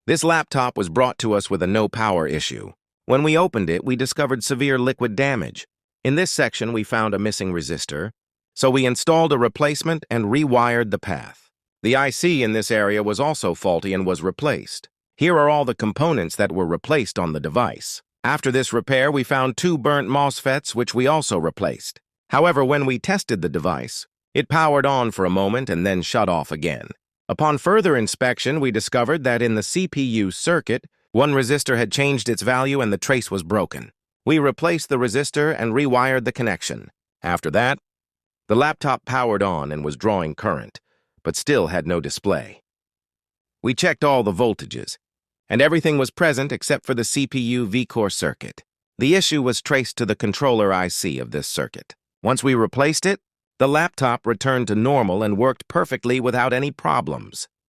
This laptop was brought to us with a no-power issue. When we opened it, we discovered severe liquid damage. In this section, we found a missing resistor, so we installed a replacement and rewired the path. The IC in this area was also faulty and was replaced. Here are all the components that were replaced on the device. After this repair, we found 2 burnt MOSFETs, which we also replaced. However, when we tested the device, it powered on for a moment and then shut off again. Upon further inspection, we discovered that in the CPU circuit, one resistor had changed its value and the trace was broken. We replaced the resistor and rewired the connection. After that, the laptop powered on and was drawing current, but still had no display. We checked all the voltages, and everything was present except for the CPU V-core circuit. The issue was traced to the controller IC of this circuit. Once we replaced it, the laptop returned to normal and worked perfectly without any problems.